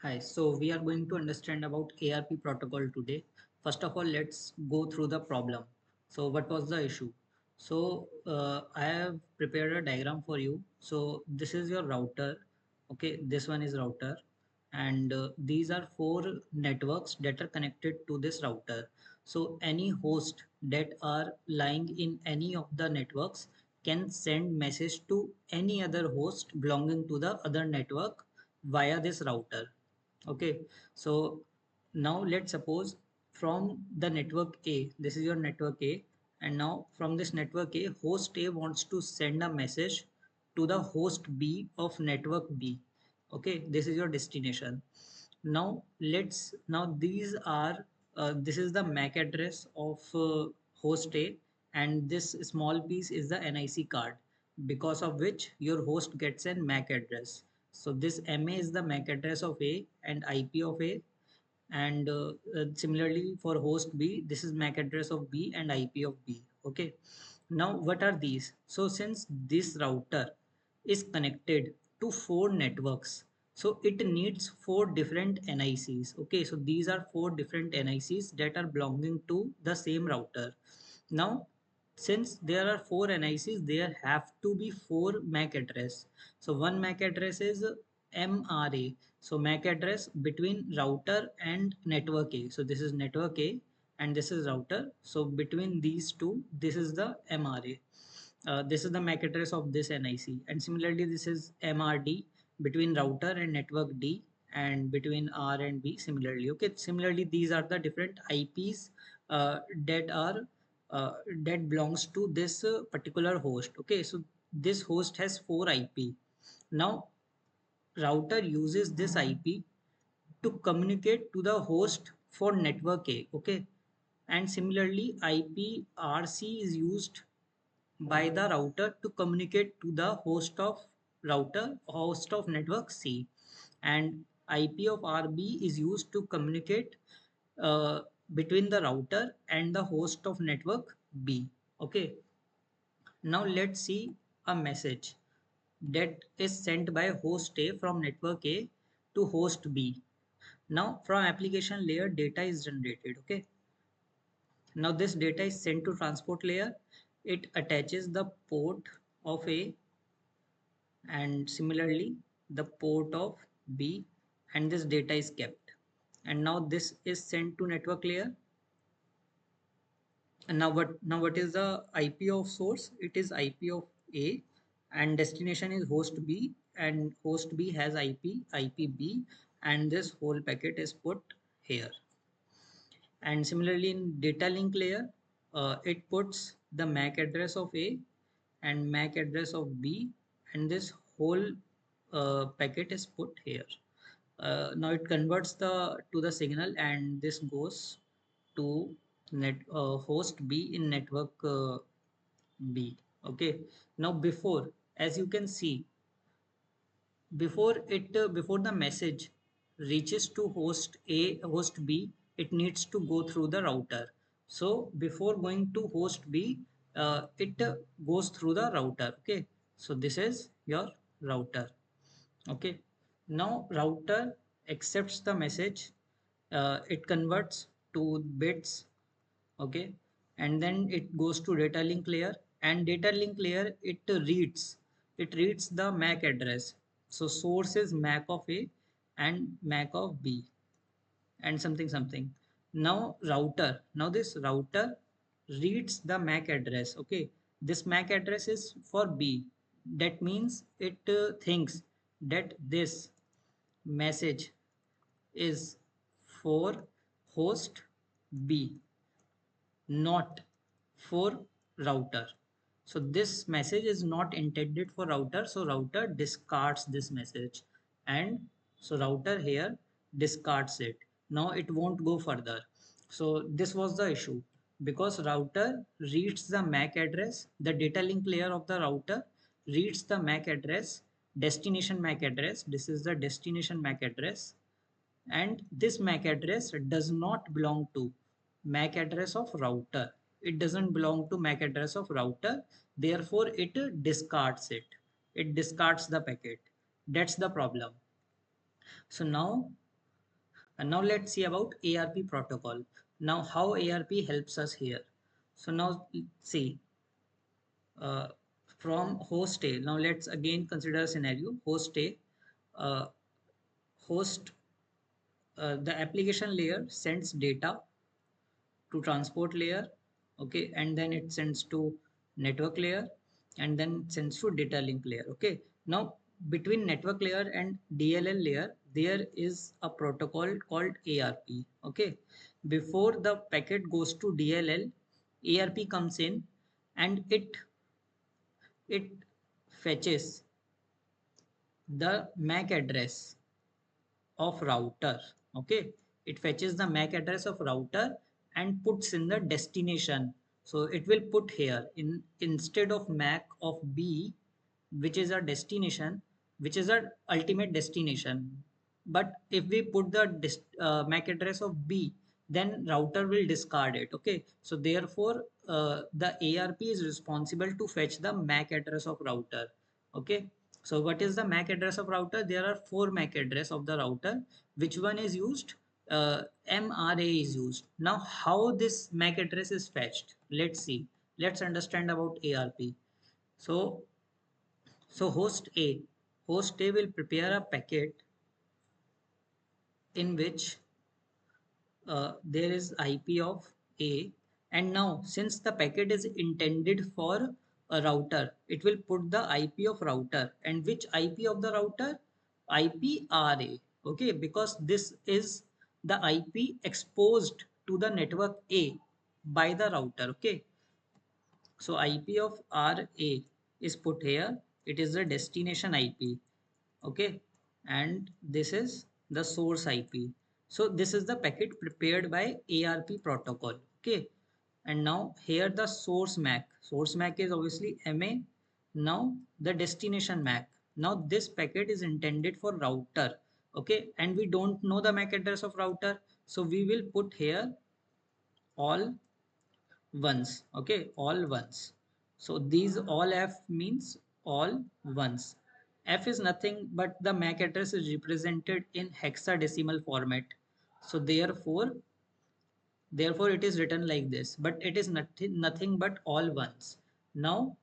Hi, so we are going to understand about ARP protocol today. First of all, let's go through the problem. So what was the issue? So I have prepared a diagram for you. So this is your router. Okay, this one is router. And these are four networks that are connected to this router. So any host that are lying in any of the networks can send message to any other host belonging to the other network via this router. Okay, so now let's suppose from the network A, this is your network A, and now from this network A, host A wants to send a message to the host B of network B. Okay, this is your destination. Now these are this is the MAC address of host A, and this small piece is the NIC card, because of which your host gets an MAC address. So this MA is the MAC address of A and IP of A, and similarly for host B, this is MAC address of B and IP of B. Okay, now what are these? So since this router is connected to four networks, so it needs four different NICs. Okay, so these are four different NICs that are belonging to the same router. Now since there are four NICs, there have to be four MAC address. So one MAC address is MRA. So MAC address between router and network A. So this is network A and this is router. So between these two, this is the MRA. This is the MAC address of this NIC. And similarly, this is MRD between router and network D, and between R and B similarly. Okay, similarly, these are the different IPs that are that belongs to this particular host. Okay, so this host has 4 IP. Now router uses this IP to communicate to the host for network A. Okay, and similarly IPRC is used by the router to communicate to the host of network C, and IP of RB is used to communicate uh, between the router and the host of network B. Okay, now let's see a message that is sent by host A from network A to host B. Now from application layer, data is generated. Okay, now this data is sent to transport layer. It attaches the port of A and similarly the port of B, and this data is kept. And now this is sent to network layer. And now what is the IP of source? It is IP of A, and destination is host B, and host B has IP B, and this whole packet is put here. And similarly in data link layer, it puts the MAC address of A and MAC address of B, and this whole packet is put here. Now it converts the to the signal, and this goes to host B in network B. Okay, now before, as you can see, before the message reaches to host A, host B, it needs to go through the router. So before going to host B, it goes through the router. Okay, so this is your router. Okay, now router accepts the message. It converts to bits. Okay, and then it goes to data link layer, and data link layer, it reads the MAC address. So source is MAC of A and MAC of B, and something something. Now this router reads the MAC address. Okay, this MAC address is for B. That means it thinks that this message is for host B, not for router. So this message is not intended for router, so router discards this message, and so router here discards it. Now it won't go further. So this was the issue, because router reads the MAC address, the data link layer of the router reads the MAC address, destination MAC address. This is the destination MAC address, and this MAC address does not belong to MAC address of router. It doesn't belong to MAC address of router. Therefore, it discards it. It discards the packet. That's the problem. So now And now let's see about ARP protocol. Now how ARP helps us here. So now see, uh, from host A, now let's again consider a scenario. Host A, uh, host the application layer sends data to transport layer, okay, and then it sends to network layer, and then sends to data link layer. Okay, now between network layer and DLL layer there is a protocol called ARP. Okay, before the packet goes to DLL, ARP comes in and it fetches the MAC address of router. Okay, it fetches the MAC address of router and puts in the destination. So it will put here in, instead of MAC of B, which is our destination, which is our ultimate destination, but if we put the MAC address of B, then router will discard it. Okay, so therefore the ARP is responsible to fetch the MAC address of router. Okay, so what is the MAC address of router? There are four MAC address of the router. Which one is used? MRA is used. Now how this MAC address is fetched? Let's see. Let's understand about ARP. So host A will prepare a packet in which there is IP of A, and now since the packet is intended for a router, it will put the IP of router. And which IP of the router? IPRA. Okay, because this is the IP exposed to the network A by the router. Okay, so IP of RA is put here. It is the destination IP. Okay, and this is the source IP. So this is the packet prepared by ARP protocol. Okay, and now here the source MAC is obviously MA. Now the destination MAC. Now this packet is intended for router. Okay, and we don't know the MAC address of router, so we will put here all ones. Okay, all ones. So these all F means all ones. F is nothing but the MAC address is represented in hexadecimal format, so therefore it is written like this, but it is nothing but all ones. Now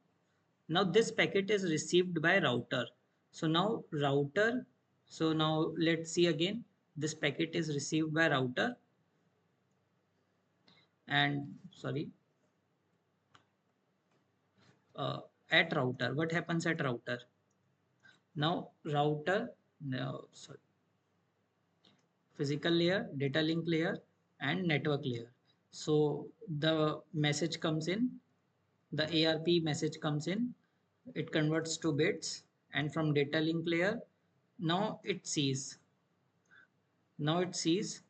now this packet is received by router. So now router, so now let's see again, this packet is received by router, and sorry, uh, at router, what happens at router? Now router, no, sorry, physical layer, data link layer, and network layer. So the message comes in, the ARP message comes in, it converts to bits, and from data link layer, now it sees, now it sees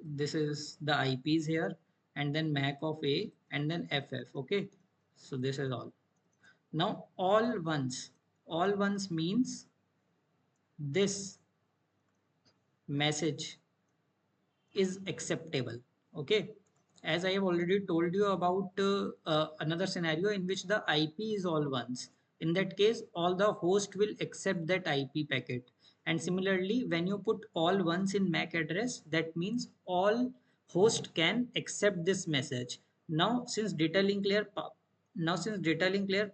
this is the IPs here, and then MAC of A, and then FF. Okay, so this is all. Now all ones means this message is acceptable. Okay, as I have already told you about another scenario in which the IP is all ones. In that case all the host will accept that IP packet, and similarly when you put all ones in MAC address, that means all host can accept this message. Now since data link layer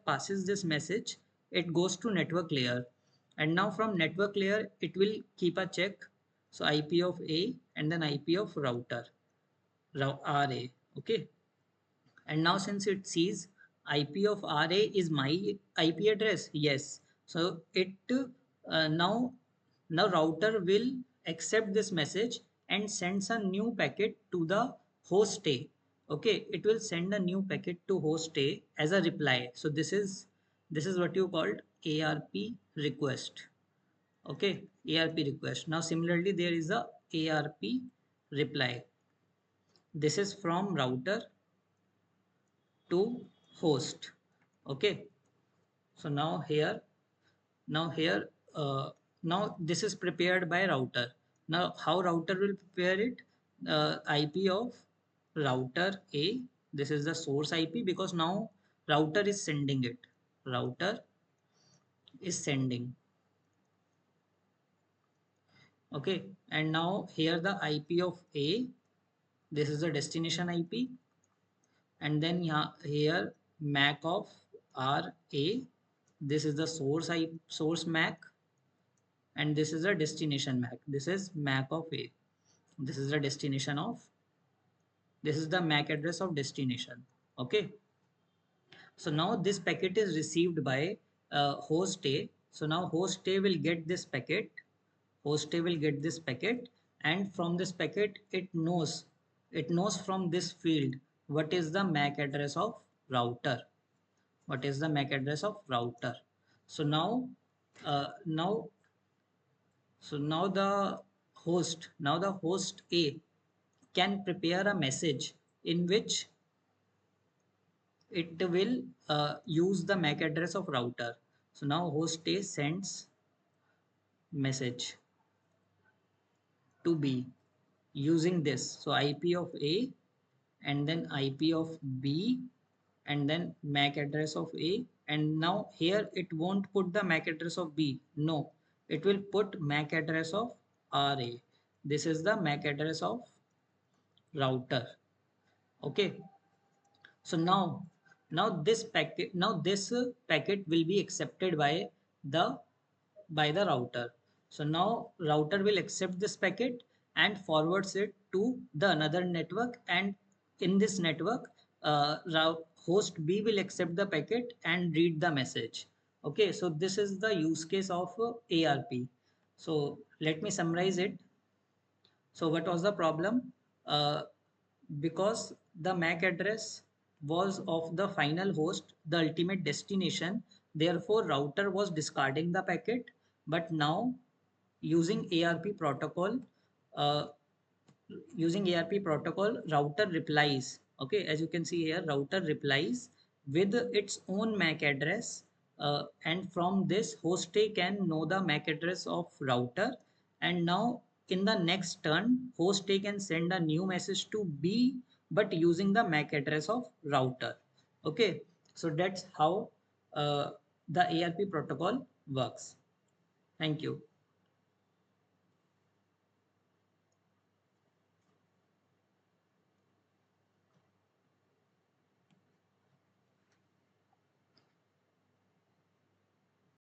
passes this message, it goes to network layer, and now from network layer it will keep a check. So IP of A and then IP of router, RA. Okay, and now since it sees IP of RA is my IP address, yes, so it now router will accept this message and sends a new packet to the host A. Okay, it will send a new packet to host A as a reply. So this is what you called ARP request. Okay, ARP request. Now similarly there is a ARP reply. This is from router to host. Okay, so now here now this is prepared by router. Now how router will prepare it? IP of router A, this is the source IP, because now router is sending it, router is sending. Okay, and now here the IP of A, this is the destination IP, and then here MAC of RA, this is the source MAC, and this is a destination MAC. This is MAC of A. This is the destination of, this is the MAC address of destination. Okay. So now this packet is received by host A. So now host A will get this packet. Host A will get this packet, and from this packet it knows from this field what is the MAC address of router. What is the MAC address of router? So now, uh, now now the host A can prepare a message in which it will use the MAC address of router. So now host A sends message to B using this. So IP of A, and then IP of B, and then MAC address of A. And now here it won't put the MAC address of B. No, it will put MAC address of RA. This is the MAC address of router. Okay. So now this packet will be accepted the the router. So now router will accept this packet and forwards it to the another network, and in this network, host B will accept the packet and read the message. Okay, so this is the use case of ARP. So let me summarize it. So what was the problem? Uh, because the MAC address was of the final host, the ultimate destination, therefore router was discarding the packet. But now using ARP protocol, uh, router replies. Okay, as you can see here, router replies with its own MAC address, and from this, host A can know the MAC address of router, and now in the next turn, host A can send a new message to B, but using the MAC address of router. Okay, so that's how the ARP protocol works. Thank you.